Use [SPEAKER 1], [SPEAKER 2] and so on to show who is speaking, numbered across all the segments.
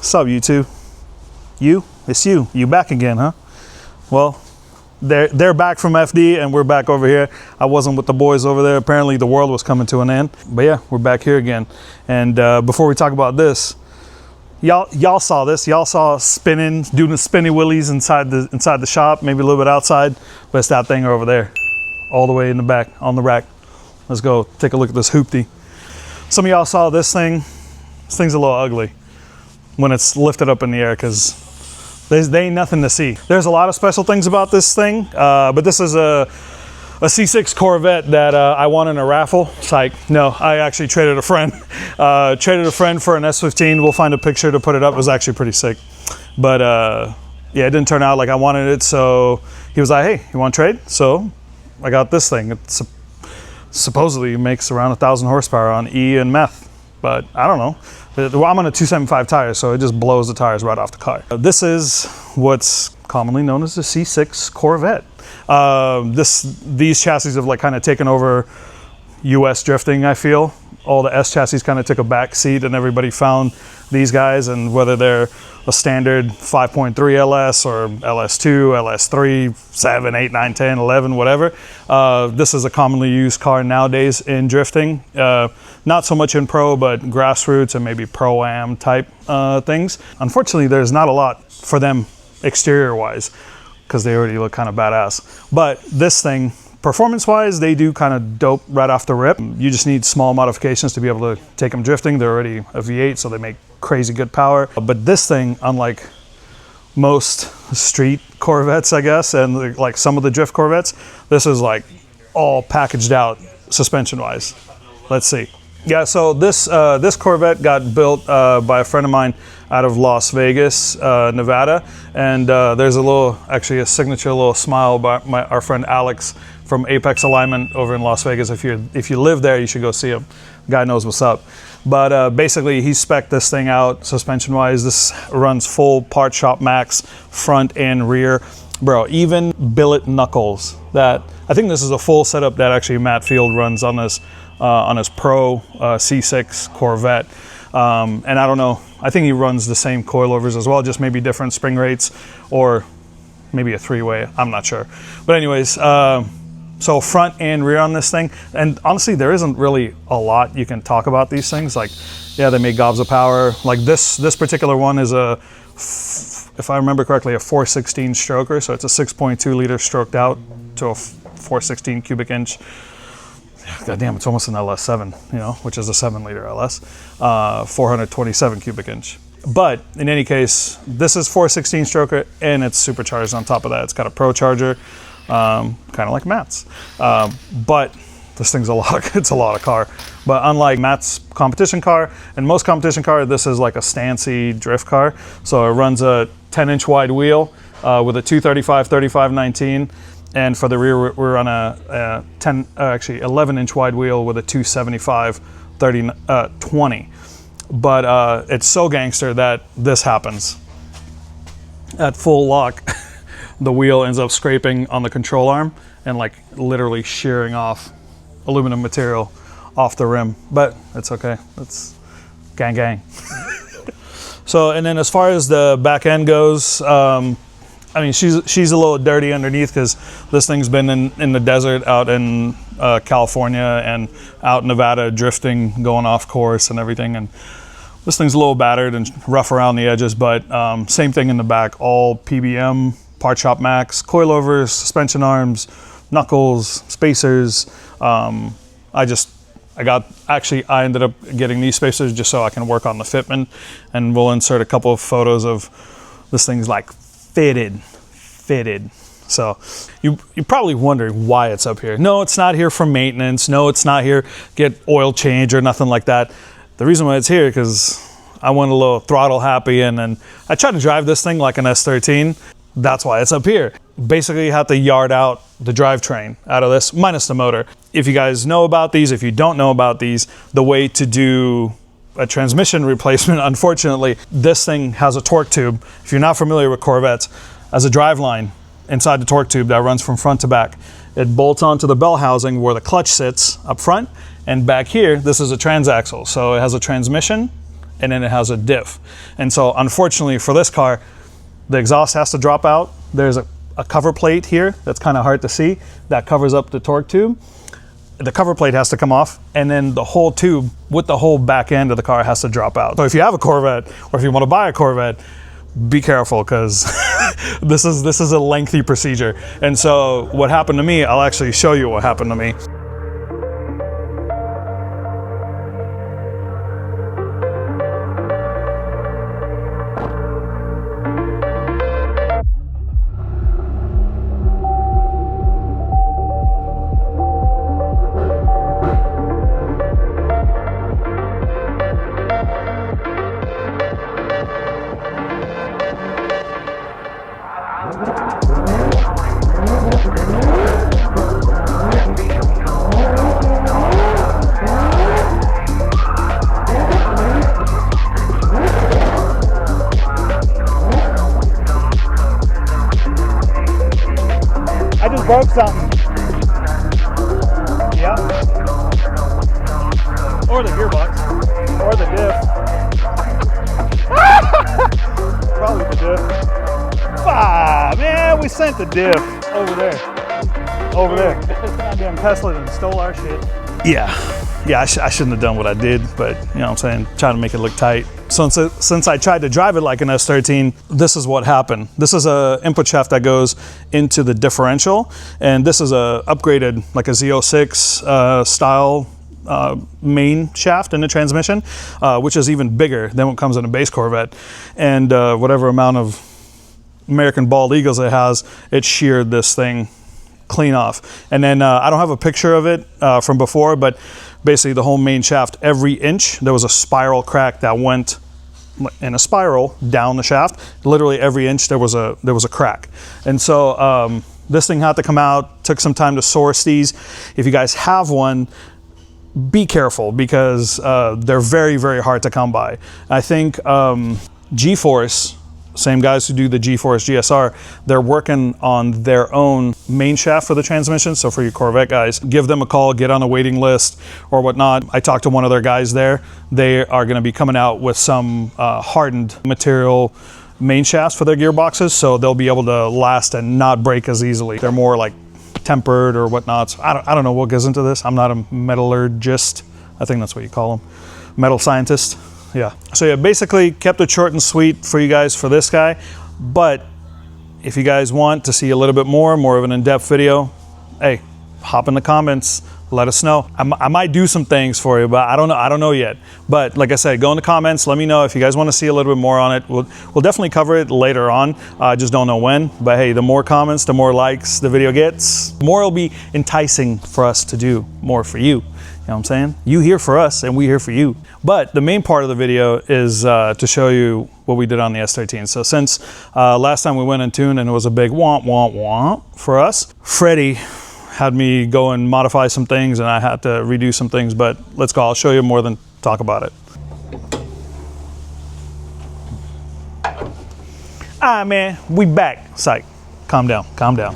[SPEAKER 1] What's up, you two? You? It's you. You back again, huh? Well, they're back from FD and we're back over here. I wasn't with the boys over there. Apparently the world was coming to an end. But yeah, we're back here again. And before we talk about this, y'all saw this. Y'all saw spinning, doing the spinny willies inside the shop, maybe a little bit outside. But it's that thing over there, all the way in the back on the rack. Let's go take a look at this hoopty. Some of y'all saw this thing. This thing's a little ugly when it's lifted up in the air because they ain't nothing to see. There's a lot of special things about this thing, but this is a C6 Corvette that I won in a raffle. Psych. No, I actually traded a friend. Traded a friend for an S13. We'll find a picture to put it up. It was actually pretty sick. But yeah, it didn't turn out like I wanted it. So he was like, hey, you want to trade? So I got this thing. It supposedly makes around 1,000 horsepower on E and meth, but I don't know. Well, I'm on a 275 tire, so it just blows the tires right off the car. This is what's commonly known as the C6 Corvette. These chassis have like kind of taken over US drifting, I feel. All the S chassis kind of took a back seat and everybody found these guys, and whether they're a standard 5.3 LS or LS2, LS3, 7, 8, 9, 10, 11, whatever. This is a commonly used car nowadays in drifting. Not so much in pro, but grassroots and maybe pro-am type things. Unfortunately, there's not a lot for them exterior-wise because they already look kind of badass. But this thing, performance-wise, they do kind of dope right off the rip. You just need small modifications to be able to take them drifting. They're already a V8, so they make crazy good power. But this thing, unlike most street Corvettes, I guess, and like some of the drift Corvettes, this is like all packaged out suspension-wise. Let's see. Yeah, so this Corvette got built by a friend of mine out of Las Vegas, Nevada, and there's actually a signature little smile by our friend Alex from Apex Alignment over in Las Vegas. If you live there, you should go see him. The guy knows what's up. But basically, he spec'd this thing out suspension-wise. This runs full part shop max, front and rear. Bro, even billet knuckles. I think this is a full setup that actually Matt Field runs on his Pro C6 Corvette. And I don't know, I think he runs the same coilovers as well, just maybe different spring rates or maybe a three-way, I'm not sure. But anyways, so front and rear on this thing. And honestly, there isn't really a lot you can talk about these things. Like, yeah, they make gobs of power. Like this particular one is if I remember correctly, a 416 stroker. So it's a 6.2 liter stroked out to a 416 cubic inch. God damn, it's almost an LS7, you know, which is a 7 liter LS, 427 cubic inch. But in any case, this is 416 stroker and it's supercharged on top of that. It's got a Pro charger, kind of like Matt's. But this thing's it's a lot of car. But unlike Matt's competition car and most competition car, this is like a Stancy drift car. So it runs a 10-inch wide wheel with a 235/35/19. And for the rear, we're on a 11-inch wide wheel with a 275/20. But it's so gangster that this happens. At full lock, the wheel ends up scraping on the control arm and like literally shearing off aluminum material off the rim. But it's okay. It's gang gang. So, and then as far as the back end goes, I mean, she's a little dirty underneath because this thing's been in the desert out in California and out in Nevada drifting, going off course and everything. And this thing's a little battered and rough around the edges, but same thing in the back, all PBM, part shop max, coilovers, suspension arms, knuckles, spacers. I ended up getting these spacers just so I can work on the fitment, and we'll insert a couple of photos of this thing's like fitted. So you probably wondering why it's up here. No, it's not here for maintenance. No, it's not here get oil change or nothing like that. The reason why it's here because I went a little throttle happy and I tried to drive this thing like an S13. That's why it's up here. Basically, you have to yard out the drivetrain out of this, minus the motor. If you guys know about these, if you don't know about these, the way to do a transmission replacement, unfortunately, this thing has a torque tube. If you're not familiar with Corvettes, as a driveline inside the torque tube that runs from front to back. It bolts onto the bell housing where the clutch sits up front, and back here, this is a transaxle. So it has a transmission and then it has a diff. And so unfortunately for this car, the exhaust has to drop out. There's a cover plate here that's kind of hard to see that covers up the torque tube. The cover plate has to come off, and then the whole tube with the whole back end of the car has to drop out. So if you have a Corvette, or if you want to buy a Corvette, be careful, because this is a lengthy procedure. And so what happened to me, I'll actually show you what happened to me. Broke something. Yeah. Or the gearbox. Or the diff. Probably the diff. Man, we sent the diff over there. Over there. Goddamn Tesla and stole our shit. Yeah, I shouldn't have done what I did, but you know what I'm saying, trying to make it look tight. So since I tried to drive it like an S13, this is what happened. This is a input shaft that goes into the differential, and this is a upgraded, like a Z06 style main shaft in the transmission, which is even bigger than what comes in a base Corvette. And whatever amount of American bald eagles it has, it sheared this thing clean off. And then I don't have a picture of it from before, but basically the whole main shaft, every inch, there was a spiral crack that went in a spiral down the shaft. Literally every inch there was a crack. And so this thing had to come out, took some time to source these. If you guys have one, be careful, because they're very, very hard to come by. I think G-Force, same guys who do the G-Force GSR, they're working on their own main shaft for the transmission. So for you Corvette guys, give them a call, get on a waiting list or whatnot. I talked to one of their guys there. They are going to be coming out with some hardened material main shafts for their gearboxes, so they'll be able to last and not break as easily. They're more like tempered or whatnot. So I don't know what goes into this. I'm not a metallurgist. I think that's what you call them. Metal scientist. Yeah. So yeah, basically kept it short and sweet for you guys for this guy. But if you guys want to see a little bit more of an in-depth video, hey, hop in the comments, let us know. I might do some things for you, but I don't know yet. But like I said, go in the comments, let me know if you guys want to see a little bit more on it. We'll definitely cover it later on. I just don't know when. But hey, the more comments, the more likes the video gets, the more it'll be enticing for us to do more for you. You know what I'm saying? You here for us and we here for you. But the main part of the video is to show you what we did on the S13. So since last time we went and tuned and it was a big womp womp womp for us, Freddie had me go and modify some things and I had to redo some things, but let's go, I'll show you more than talk about it. Man, we back. Psych, calm down, calm down.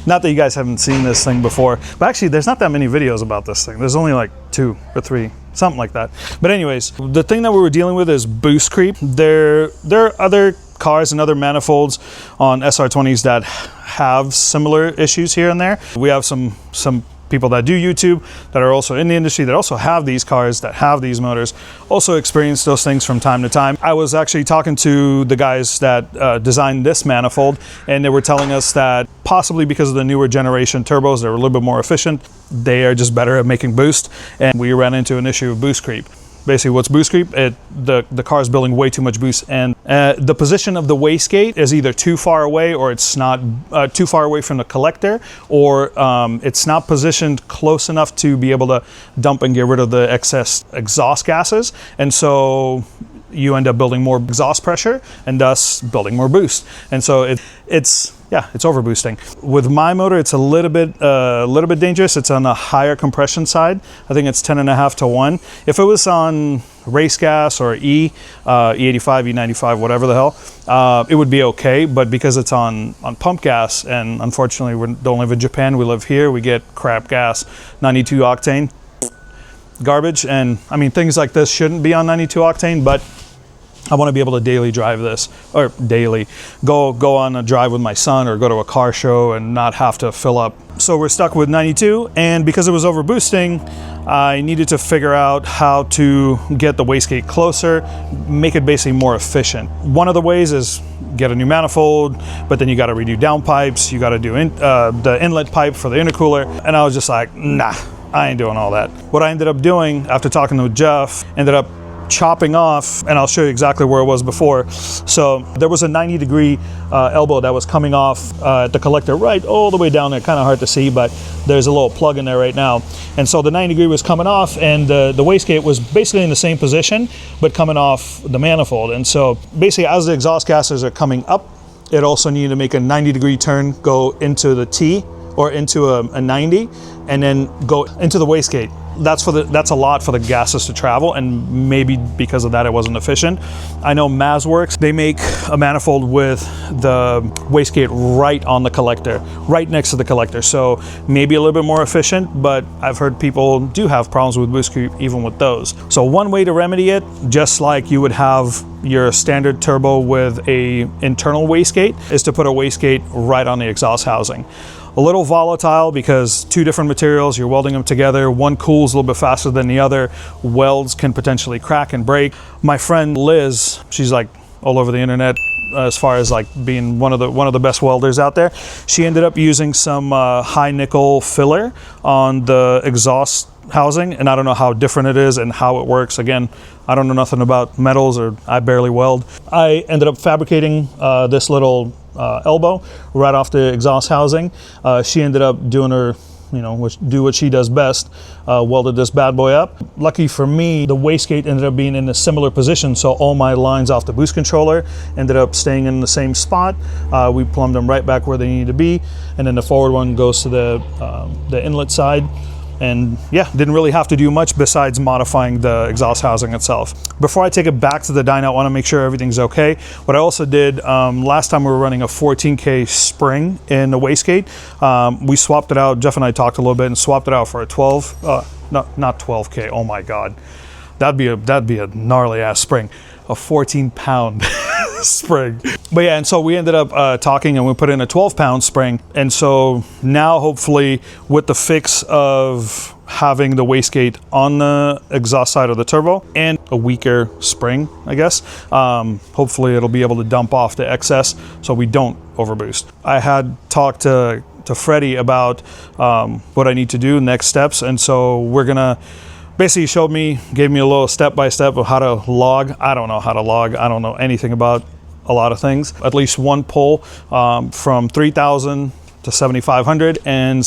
[SPEAKER 1] Not that you guys haven't seen this thing before, but actually there's not that many videos about this thing. There's only like 2 or 3, something like that. But anyways, the thing that we were dealing with is boost creep. There are other cars and other manifolds on SR20s that have similar issues here and there. We have some people that do YouTube that are also in the industry that also have these cars, that have these motors, also experience those things from time to time. I was actually talking to the guys that designed this manifold, and they were telling us that possibly because of the newer generation turbos, they're a little bit more efficient. They are just better at making boost, and we ran into an issue of boost creep. Basically, what's boost creep? The car is building way too much boost, and the position of the wastegate is either too far away, or it's not too far away from the collector, or it's not positioned close enough to be able to dump and get rid of the excess exhaust gases, and so you end up building more exhaust pressure and thus building more boost. And so it's overboosting. With my motor, it's a little bit dangerous. It's on the higher compression side. I think it's 10.5 to 1. If it was on race gas or E85, E95, whatever the hell, it would be okay. But because it's on pump gas, and unfortunately we don't live in Japan, we live here, we get crap gas, 92 octane. Garbage. And I mean, things like this shouldn't be on 92 octane, but I want to be able to daily drive this, or daily go on a drive with my son or go to a car show and not have to fill up. So we're stuck with 92, and because it was over boosting, I needed to figure out how to get the wastegate closer, make it basically more efficient. One of the ways is get a new manifold, but then you got to redo downpipes, you got to do the inlet pipe for the intercooler, and I was just like, nah, I ain't doing all that. What I ended up doing after talking to Jeff, ended up chopping off, and I'll show you exactly where it was before. So there was a 90-degree elbow that was coming off at the collector right all the way down there. Kind of hard to see, but there's a little plug in there right now. And so the 90-degree was coming off, and the wastegate was basically in the same position, but coming off the manifold. And so basically, as the exhaust gases are coming up, it also needed to make a 90-degree turn, go into the T or into a 90, and then go into the wastegate. That's a lot for the gases to travel, and maybe because of that it wasn't efficient. I know MazWorks, they make a manifold with the wastegate right on the collector, right next to the collector, so maybe a little bit more efficient, but I've heard people do have problems with boost creep even with those. So one way to remedy it, just like you would have your standard turbo with a internal wastegate, is to put a wastegate right on the exhaust housing. A little volatile because two different materials, you're welding them together. One cools a little bit faster than the other. Welds can potentially crack and break. My friend Liz, she's like all over the internet as far as like being one of the best welders out there. She ended up using some high nickel filler on the exhaust housing, and I don't know how different it is and how it works. Again, I don't know nothing about metals, or I barely weld. I ended up fabricating this little elbow right off the exhaust housing. She ended up doing her, do what she does best, welded this bad boy up. Lucky for me, the wastegate ended up being in a similar position, so all my lines off the boost controller ended up staying in the same spot. We plumbed them right back where they need to be, and then the forward one goes to the inlet side. And yeah, didn't really have to do much besides modifying the exhaust housing itself. Before I take it back to the dyno, I want to make sure everything's okay. What I also did, last time we were running a 14K spring in the wastegate. We swapped it out, Jeff and I talked a little bit and swapped it out for a 12, not 12K, oh my God. That'd be a gnarly ass spring, a 14-pound spring. But yeah, and so we ended up talking, and we put in a 12-pound spring. And so now hopefully with the fix of having the wastegate on the exhaust side of the turbo and a weaker spring, I guess, hopefully it'll be able to dump off the excess so we don't overboost. I had talked to Freddie about what I need to do, next steps, and so we're gonna basically gave me a little step-by-step of how to log. I don't know how to log. I don't know anything about a lot of things. At least one pull from 3,000 to 7,500 and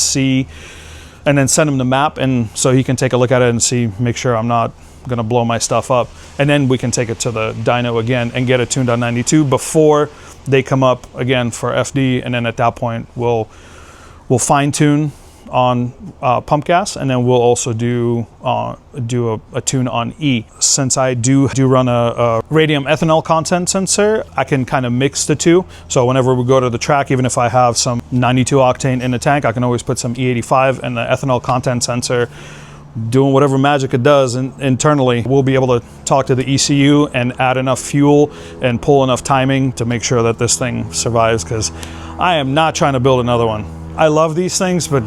[SPEAKER 1] then send him the map, and so he can take a look at it and make sure I'm not gonna blow my stuff up. And then we can take it to the dyno again and get it tuned on 92 before they come up again for FD, and then at that point we'll fine tune on pump gas, and then we'll also do a tune on E. Since I do run a radium ethanol content sensor, I can kind of mix the two. So whenever we go to the track, even if I have some 92 octane in the tank, I can always put some E85 and the ethanol content sensor doing whatever magic it does internally. We'll be able to talk to the ECU and add enough fuel and pull enough timing to make sure that this thing survives, because I am not trying to build another one. I love these things, but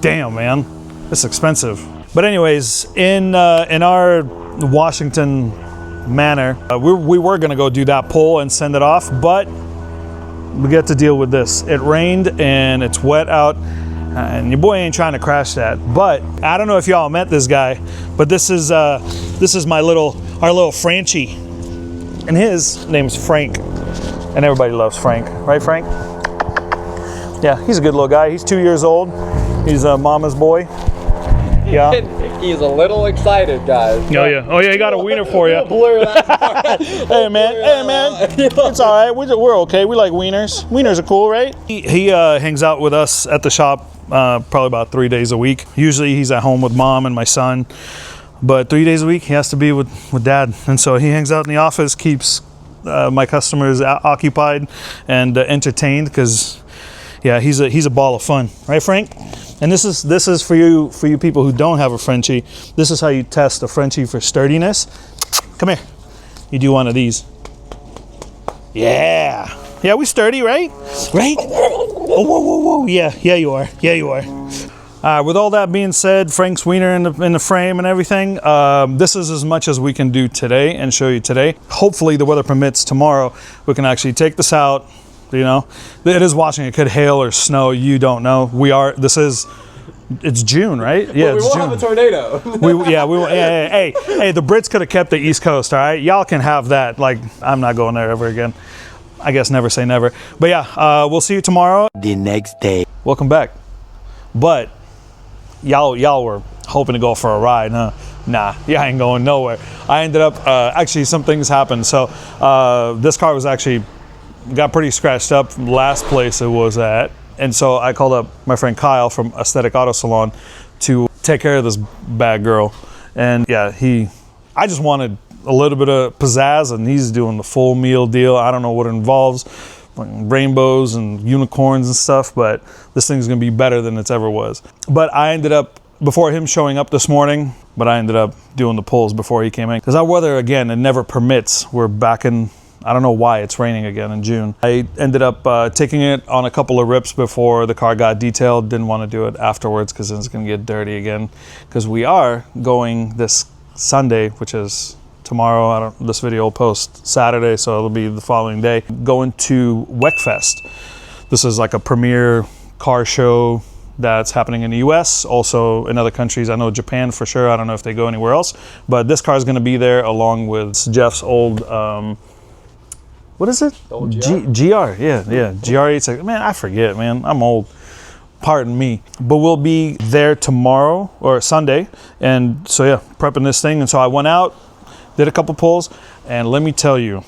[SPEAKER 1] damn, man, it's expensive. But anyways, in our Washington manner, we were gonna go do that pull and send it off, but we get to deal with this. It rained and it's wet out, and your boy ain't trying to crash that. But I don't know if y'all met this guy, but this is our little Franchi, and his name's Frank, and everybody loves Frank, right, Frank? Yeah, he's a good little guy. He's 2 years old. He's a mama's boy. Yeah.
[SPEAKER 2] He's a little excited, guys.
[SPEAKER 1] Oh yeah, he got a wiener for you.
[SPEAKER 2] Blur that part.
[SPEAKER 1] Hey man, it's all right. We're okay. We like wieners. Wieners are cool, right? He hangs out with us at the shop probably about 3 days a week. Usually he's at home with mom and my son, but 3 days a week he has to be with dad, and so he hangs out in the office, keeps my customers occupied and entertained, because yeah, he's a ball of fun, right, Frank? And this is for you people who don't have a Frenchie. This is how you test a Frenchie for sturdiness. Come here. You do one of these. Yeah. Yeah, we sturdy, right? Right? Oh, whoa, whoa, whoa. Yeah, you are. Yeah, you are. With all that being said, Frank's wiener in the frame and everything, this is as much as we can do today and show you today. Hopefully the weather permits tomorrow. We can actually take this out, you know. It is washing. It could hail or snow. You don't know. It's June, right? Yeah,
[SPEAKER 2] we
[SPEAKER 1] it's
[SPEAKER 2] won't
[SPEAKER 1] June.
[SPEAKER 2] have a tornado.
[SPEAKER 1] We will. Hey, the Brits could have kept the East Coast, all right? Y'all can have that. Like, I'm not going there ever again. I guess never say never. But yeah, we'll see you tomorrow.
[SPEAKER 3] The next day.
[SPEAKER 1] Welcome back. But y'all were hoping to go for a ride, huh? Nah, y'all ain't going nowhere. I ended up, actually some things happened. So this car was actually, got pretty scratched up from the last place it was at. And so I called up my friend Kyle from Aesthetic Auto Salon to take care of this bad girl. And yeah, I just wanted a little bit of pizzazz, and he's doing the full meal deal. I don't know what it involves, like rainbows and unicorns and stuff, but this thing's gonna be better than it's ever was. But I ended up, before him showing up this morning, I ended up doing the pulls before he came in. Because our weather, again, it never permits. We're back in, I don't know why it's raining again in June. I ended up taking it on a couple of rips before the car got detailed. Didn't want to do it afterwards because it's going to get dirty again. Because we are going this Sunday, which is tomorrow. This video will post Saturday, so it'll be the following day. Going to Wekfest. This is like a premier car show that's happening in the US, also in other countries. I know Japan for sure. I don't know if they go anywhere else. But this car is going to be there along with Jeff's old... what is it?
[SPEAKER 2] Old GR?
[SPEAKER 1] GR, yeah, GR86. Man, I forget, man. I'm old. Pardon me. But we'll be there tomorrow or Sunday. And so, yeah, prepping this thing. And so I went out, did a couple pulls, and let me tell you,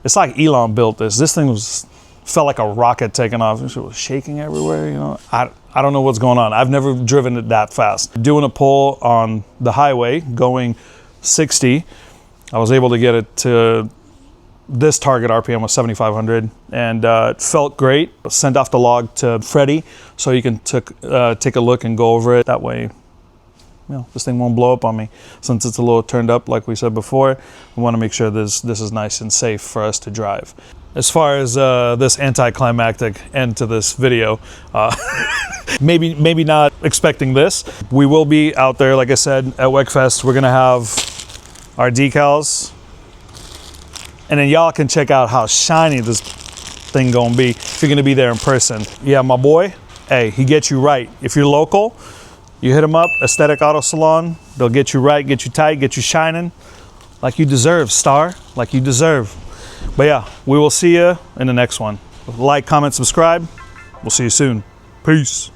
[SPEAKER 1] it's like Elon built this. This thing felt like a rocket taking off. It was shaking everywhere, you know. I don't know what's going on. I've never driven it that fast. Doing a pull on the highway, going 60, I was able to get it to... This target RPM was 7,500, and it felt great. Sent off the log to Freddie so he can take a look and go over it. That way, you know, this thing won't blow up on me. Since it's a little turned up, like we said before, we want to make sure this is nice and safe for us to drive. As far as this anticlimactic end to this video, maybe not expecting this. We will be out there, like I said, at Wekfest. We're gonna have our decals. And then y'all can check out how shiny this thing gonna be if you're gonna be there in person. Yeah, my boy, hey, he gets you right. If you're local, you hit him up, Aesthetic Auto Salon. They'll get you right, get you tight, get you shining like you deserve, star, like you deserve. But yeah, we will see you in the next one. Like, comment, subscribe. We'll see you soon. Peace.